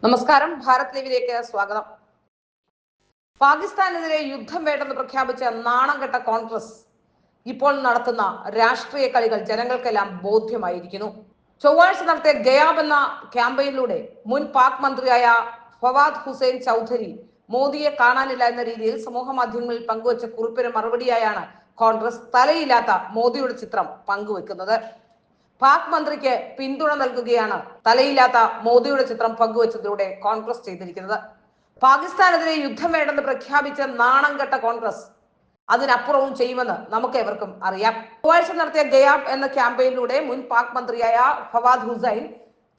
നമസ്കാരം. ഭാരത് ലീവിലേക്ക് സ്വാഗതം. പാകിസ്ഥാനെതിരെ യുദ്ധം വേണ്ടെന്ന് പ്രഖ്യാപിച്ച നാണംകെട്ട കോൺഗ്രസ് ഇപ്പോൾ നടത്തുന്ന രാഷ്ട്രീയ കളികൾ ജനങ്ങൾക്കെല്ലാം ബോധ്യമായിരിക്കുന്നു. ചൊവ്വാഴ്ച നടത്തിയ ഗയാബ് എന്ന ക്യാമ്പയിനിലൂടെ മുൻ പാക് മന്ത്രിയായ ഫവാദ് ഹുസൈൻ ചൗധരി മോദിയെ കാണാനില്ല എന്ന രീതിയിൽ സമൂഹ മാധ്യമങ്ങളിൽ പങ്കുവച്ച കുറിപ്പിന് മറുപടിയായാണ് കോൺഗ്രസ് തലയില്ലാത്ത മോദിയുടെ ചിത്രം പങ്കുവെക്കുന്നത്. പാക് മന്ത്രിക്ക് പിന്തുണ നൽകുകയാണ് തലയില്ലാത്ത മോദിയുടെ ചിത്രം പങ്കുവച്ചതിലൂടെ കോൺഗ്രസ് ചെയ്തിരിക്കുന്നത്. പാകിസ്ഥാനെതിരെ യുദ്ധം വേണ്ടെന്ന് പ്രഖ്യാപിച്ച നാണംകെട്ട കോൺഗ്രസ് അതിനപ്പുറവും ചെയ്യുമെന്ന് നമുക്ക് ഏവർക്കും അറിയാം. ചൊവ്വാഴ്ച നടത്തിയ ഗയാബ് എന്ന ക്യാമ്പയിനിലൂടെ മുൻ പാക് മന്ത്രിയായ ഫവാദ് ഹുസൈൻ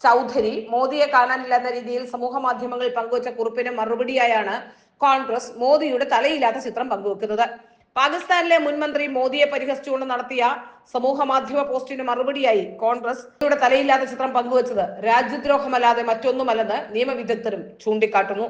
ചൗധരി മോദിയെ കാണാനില്ല എന്ന രീതിയിൽ സമൂഹ മാധ്യമങ്ങളിൽ പങ്കുവച്ച കുറിപ്പിന് മറുപടിയായാണ് കോൺഗ്രസ് മോദിയുടെ തലയില്ലാത്ത ചിത്രം പങ്കുവെക്കുന്നത്. പാകിസ്ഥാനിലെ മുൻമന്ത്രി മോദിയെ പരിഹസിച്ചുകൊണ്ട് നടത്തിയ സമൂഹ മാധ്യമ പോസ്റ്റിന് മറുപടിയായി കോൺഗ്രസ് മോദിയുടെ തലയില്ലാത്ത ചിത്രം പങ്കുവച്ചത് രാജ്യദ്രോഹമല്ലാതെ മറ്റൊന്നുമല്ലെന്ന് നിയമവിദഗ്ധരും ചൂണ്ടിക്കാട്ടുന്നു.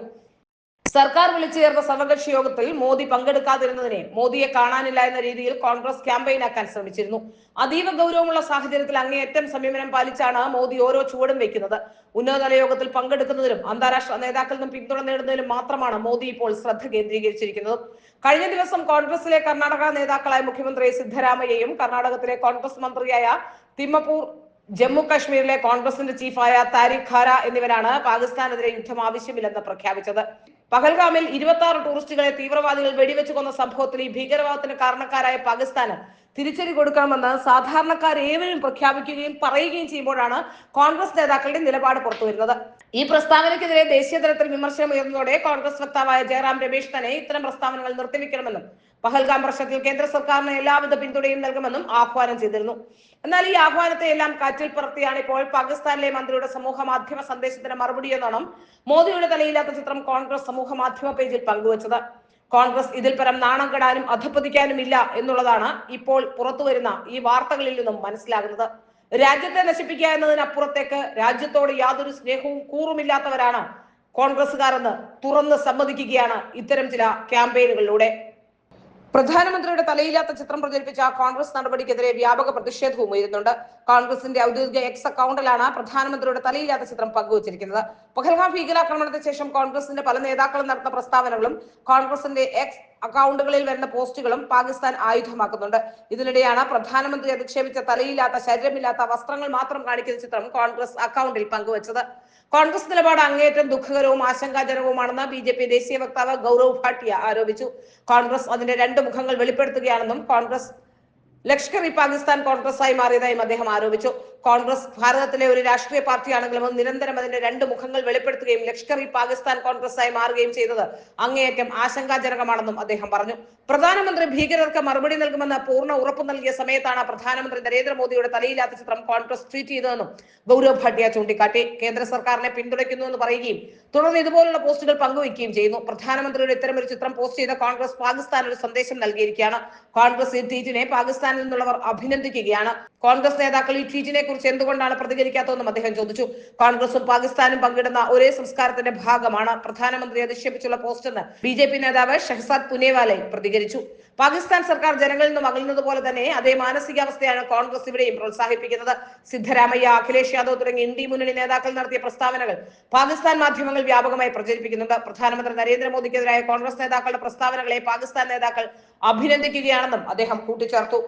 സർക്കാർ വിളിച്ചു ചേർന്ന സർവകക്ഷി യോഗത്തിൽ മോദി പങ്കെടുക്കാതിരുന്നതിനെ മോദിയെ കാണാനില്ല എന്ന രീതിയിൽ കോൺഗ്രസ് ക്യാമ്പയിനാക്കാൻ ശ്രമിച്ചിരുന്നു. അതീവ ഗൗരവമുള്ള സാഹചര്യത്തിൽ അങ്ങേയറ്റം സംയമനം പാലിച്ചാണ് മോദി ഓരോ ചുവടും വെക്കുന്നത്. ഉന്നതതല യോഗത്തിൽ പങ്കെടുക്കുന്നതിലും അന്താരാഷ്ട്ര നേതാക്കളിൽ നിന്നും പിന്തുണ നേടുന്നതിലും മാത്രമാണ് മോദി ഇപ്പോൾ ശ്രദ്ധ കേന്ദ്രീകരിച്ചിരിക്കുന്നത്. കഴിഞ്ഞ ദിവസം കോൺഗ്രസിലെ കർണാടക നേതാക്കളായ മുഖ്യമന്ത്രി സിദ്ധരാമയ്യയും കർണാടകത്തിലെ കോൺഗ്രസ് മന്ത്രിയായ തിമ്മപൂർ, ജമ്മു കാശ്മീരിലെ കോൺഗ്രസിന്റെ ചീഫായ താരിഖ് ഖാര എന്നിവരാണ് പാകിസ്ഥാനെതിരെ യുദ്ധം ആവശ്യമില്ലെന്ന് പ്രഖ്യാപിച്ചത്. പഹൽഗാമിൽ 26 ടൂറിസ്റ്റുകളെ തീവ്രവാദികൾ വെടിവെച്ച് കൊന്ന സംഭവത്തിൽ ഈ ഭീകരവാദത്തിന് കാരണക്കാരായ പാകിസ്ഥാന് തിരിച്ചടി കൊടുക്കണമെന്ന് സാധാരണക്കാരേവരും പ്രഖ്യാപിക്കുകയും പറയുകയും ചെയ്യുമ്പോഴാണ് കോൺഗ്രസ് നേതാക്കളുടെ നിലപാട് പുറത്തുവരുന്നത്. ഈ പ്രസ്താവനയ്ക്കെതിരെ ദേശീയ തലത്തിൽ വിമർശനം ഉയർന്നതോടെ കോൺഗ്രസ് വക്താവായ ജയറാം രമേശ് തന്നെ ഇത്തരം പ്രസ്താവനകൾ നിർത്തിവെക്കണമെന്നും പഹൽഗാം പ്രശ്നത്തിൽ കേന്ദ്ര സർക്കാരിന് എല്ലാവിധ പിന്തുണയും നൽകുമെന്നും ആഹ്വാനം ചെയ്തിരുന്നു. എന്നാൽ ഈ ആഹ്വാനത്തെ എല്ലാം കാറ്റിൽ പറത്തിയാണ് ഇപ്പോൾ പാകിസ്ഥാനിലെ മന്ത്രിയുടെ സമൂഹ മാധ്യമ സന്ദേശത്തിന് മറുപടി എന്നോണം മോദിയുടെ തലയില്ലാത്ത ചിത്രം കോൺഗ്രസ് സമൂഹ മാധ്യമ പേജിൽ പങ്കുവച്ചത്. കോൺഗ്രസ് ഇതിൽ പരം നാണം കെടാനും അധപ്പതിക്കാനും ഇല്ല എന്നുള്ളതാണ് ഇപ്പോൾ പുറത്തുവരുന്ന ഈ വാർത്തകളിൽ നിന്നും മനസ്സിലാകുന്നത്. രാജ്യത്തെ നശിപ്പിക്കുക എന്നതിനപ്പുറത്തേക്ക് രാജ്യത്തോട് യാതൊരു സ്നേഹവും കൂറുമില്ലാത്തവരാണ് കോൺഗ്രസുകാർ എന്ന് തുറന്ന് സമ്മതിക്കുകയാണ് ഇത്തരം ചില ക്യാമ്പയിനുകളിലൂടെ. പ്രധാനമന്ത്രിയുടെ തലയില്ലാത്ത ചിത്രം പ്രചരിപ്പിച്ച കോൺഗ്രസ് നടപടിക്കെതിരെ വ്യാപക പ്രതിഷേധവും ഉയരുന്നുണ്ട്. കോൺഗ്രസിന്റെ ഔദ്യോഗിക എക്സ് അക്കൗണ്ടിലാണ് പ്രധാനമന്ത്രിയുടെ തലയില്ലാത്ത ചിത്രം പങ്കുവച്ചിരിക്കുന്നത്. പഹൽഗാം ഭീകരാക്രമണത്തിന് ശേഷം കോൺഗ്രസിന്റെ പല നേതാക്കളും നടത്തുന്ന പ്രസ്താവനകളും കോൺഗ്രസിന്റെ എക്സ് അക്കൗണ്ടുകളിൽ വരുന്ന പോസ്റ്റുകളും പാകിസ്ഥാൻ ആയുധമാക്കുന്നുണ്ട്. ഇതിനിടെയാണ് പ്രധാനമന്ത്രി അധിക്ഷേപിച്ച തലയില്ലാത്ത, ശരീരമില്ലാത്ത, വസ്ത്രങ്ങൾ മാത്രം കാണിക്കുന്ന ചിത്രം കോൺഗ്രസ് അക്കൗണ്ടിൽ പങ്കുവച്ചത്. കോൺഗ്രസ് നിലപാട് അങ്ങേയറ്റം ദുഃഖകരവും ആശങ്കാജനകവുമാണെന്ന് ബി.ജെ.പി ദേശീയ വക്താവ് ഗൗരവ് ഭാട്ടിയ ആരോപിച്ചു. കോൺഗ്രസ് അതിന്റെ രണ്ട് മുഖങ്ങൾ വെളിപ്പെടുത്തുകയാണെന്നും കോൺഗ്രസ് ലഷ്കർ-ഇ പാകിസ്ഥാൻ കോൺഗ്രസായി മാറിയതായും അദ്ദേഹം ആരോപിച്ചു. കോൺഗ്രസ് ഭാരതത്തിലെ ഒരു രാഷ്ട്രീയ പാർട്ടിയാണെങ്കിലും അത് നിരന്തരം അതിന്റെ രണ്ട് മുഖങ്ങൾ വെളിപ്പെടുത്തുകയും ലഷ്കർ-ഇ പാകിസ്ഥാൻ കോൺഗ്രസായി മാറുകയും ചെയ്തത് അങ്ങേയറ്റം ആശങ്കാജനകമാണെന്നും അദ്ദേഹം പറഞ്ഞു. പ്രധാനമന്ത്രി ഭീകരർക്ക് മറുപടി നൽകുമെന്ന് പൂർണ്ണ ഉറപ്പ് നൽകിയ സമയത്താണ് പ്രധാനമന്ത്രി നരേന്ദ്രമോദിയുടെ തലയില്ലാത്ത ചിത്രം കോൺഗ്രസ് ട്വീറ്റ് ചെയ്തതെന്നും ഗൗരവ് ഭാട്ടിയ ചൂണ്ടിക്കാട്ടി. കേന്ദ്ര സർക്കാരിനെ പിന്തുണയ്ക്കുന്നു എന്ന് പറയുകയും തുടർന്ന് ഇതുപോലുള്ള പോസ്റ്റുകൾ പങ്കുവയ്ക്കുകയും ചെയ്യുന്നു. പ്രധാനമന്ത്രിയുടെ ഇത്തരമൊരു ചിത്രം പോസ്റ്റ് ചെയ്ത കോൺഗ്രസ് പാകിസ്ഥാൻ ഒരു സന്ദേശം നൽകിയിരിക്കുകയാണ്. കോൺഗ്രസ് ഈ ട്വീറ്റിനെ പാകിസ്ഥാനിൽ നിന്നുള്ളവർ അഭിനന്ദിക്കുകയാണ്. കോൺഗ്രസ് നേതാക്കൾ ഈ ട്വീറ്റിനെ കുറിച്ച് എന്തുകൊണ്ടാണ് പ്രതികരിക്കാത്തതെന്നും അദ്ദേഹം ചോദിച്ചു. കോൺഗ്രസും പാകിസ്ഥാനും പങ്കിടുന്ന ഒരേ സംസ്കാരത്തിന്റെ ഭാഗമാണ് പ്രധാനമന്ത്രി അധിക്ഷേപിച്ചുള്ള പോസ്റ്റെന്ന് ബി.ജെ.പി നേതാവ് ഷഹസാദ് പുനേവാല പ്രതികരിച്ചു. പാകിസ്ഥാൻ സർക്കാർ ജനങ്ങളിൽ നിന്നും അകലുന്നത് പോലെ തന്നെ അതേ മാനസികാവസ്ഥയാണ് കോൺഗ്രസ് ഇവിടെയും പ്രോത്സാഹിപ്പിക്കുന്നത്. സിദ്ധരാമയ്യ, അഖിലേഷ് യാദവ് തുടങ്ങിയ ഇന്ത്യ മുന്നണി നേതാക്കൾ നടത്തിയ പ്രസ്താവനകൾ പാകിസ്ഥാൻ മാധ്യമങ്ങൾ വ്യാപകമായി പ്രചരിപ്പിക്കുന്നുണ്ട്. പ്രധാനമന്ത്രി നരേന്ദ്രമോദിക്കെതിരായ കോൺഗ്രസ് നേതാക്കളുടെ പ്രസ്താവനകളെ പാകിസ്ഥാൻ നേതാക്കൾ അഭിനന്ദിക്കുകയാണെന്നും അദ്ദേഹം കൂട്ടിച്ചേർത്തു.